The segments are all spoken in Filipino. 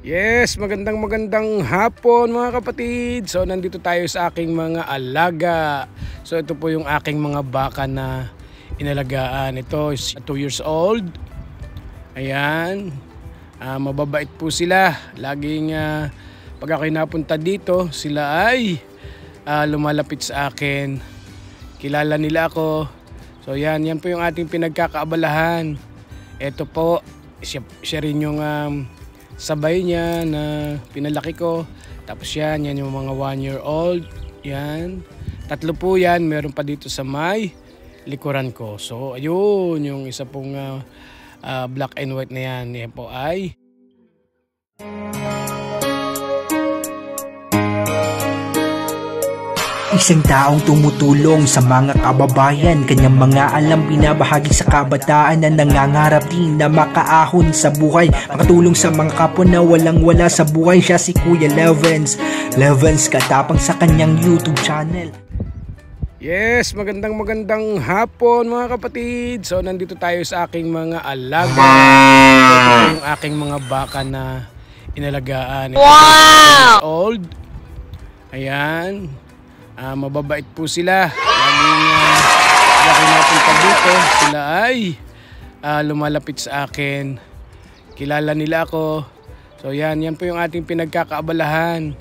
Yes, magandang hapon mga kapatid. So nandito tayo sa aking mga alaga. So ito po yung aking mga baka na inalagaan. Ito is 2 years old. Ayan. Mababait po sila. Laging pag ako'y napunta dito, sila ay lumalapit sa akin. Kilala nila ako. So yan po yung ating pinagkakaabalahan. Ito po, siya rin yung sabay niya na pinalaki ko. Tapos yan yung mga 1 year old. Yan. 3 po yan. Meron pa dito sa may likuran ko. So ayun, yung isa pong black and white na yan. Yan po ay isang taong tumutulong sa mga kababayan, kanyang mga alam binabahagi sa kabataan na nangangarap din na makaahon sa buhay, makatulong sa mga kapwa na walang-wala sa buhay. Siya si Kuya Levens katapang sa kanyang YouTube channel. Yes, magandang hapon mga kapatid. So nandito tayo sa aking mga alaga. Ito yung aking mga baka na inalagaan. Wow! Old. Ayan. Mababait po sila. Laging ako'y napunta dito, sila ay lumalapit sa akin. Kilala nila ako. So yan po yung ating pinagkakaabalahan.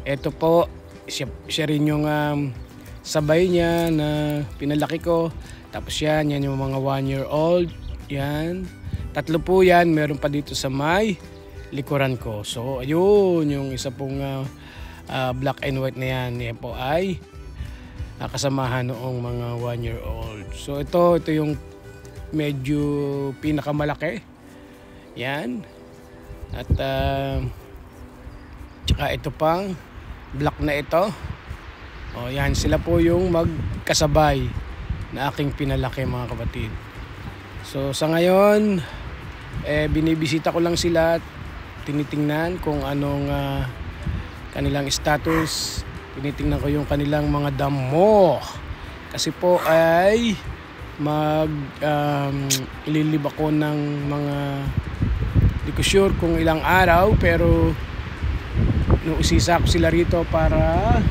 Ito po, siya rin yung sabay niya na pinalaki ko. Tapos yan yung mga 1 year old. Yan. 3 po yan. Meron pa dito sa may likuran ko. So ayun, yung isa pong black and white na yan. Yan po ay kasamahan noong mga 1 year old. So ito yung medyo pinakamalaki. Yan. At tsaka ito pang black na ito. O yan, sila po yung magkasabay na aking pinalaki mga kapatid. So sa ngayon, binibisita ko lang sila at tinitingnan kung anong kanilang status. Tinitingnan ko yung kanilang mga damo. Kasi po ay ililib ako ng mga, di ko sure kung ilang araw, pero nuusisa ko sila rito para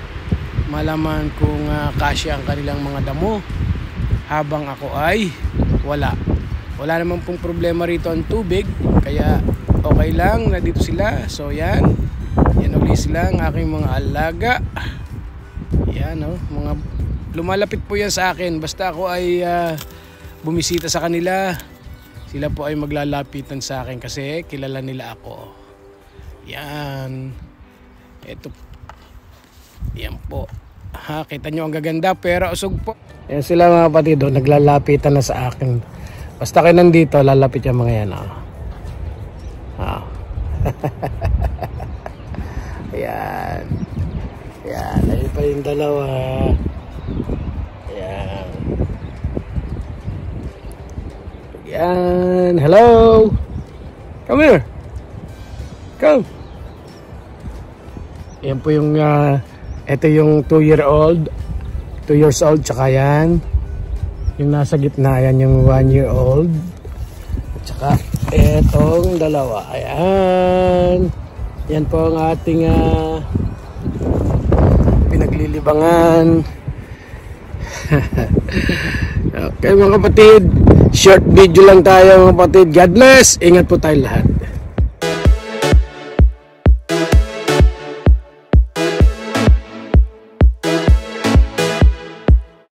malaman kung kasya ang kanilang mga damo habang ako ay wala naman pong problema rito ang tubig, kaya okay lang na dito sila. So yan ulit sila ang aking mga alaga. Yan mga lumalapit po yan sa akin basta ako ay bumisita sa kanila. Sila po ay maglalapitan sa akin kasi kilala nila ako. Yan. Ito. Yan po. Kita nyo ang gaganda pero usog po. Yan sila mga kapatid, naglalapitan na sa akin. Basta kayo nandito, lalapit yung mga yan. Ayan. Ayan. Ayun pa yung dalawa. Ayan. Ayan. Hello. Come here. Come. Ayan po yung ito yung 2 years old tsaka yan yung nasa gitna, yan yung 1 year old at tsaka etong dalawa. Ayan, yan po ang ating pinaglilibangan. Okay mga kapatid, short video lang tayo mga kapatid. God bless, ingat po tayo lahat.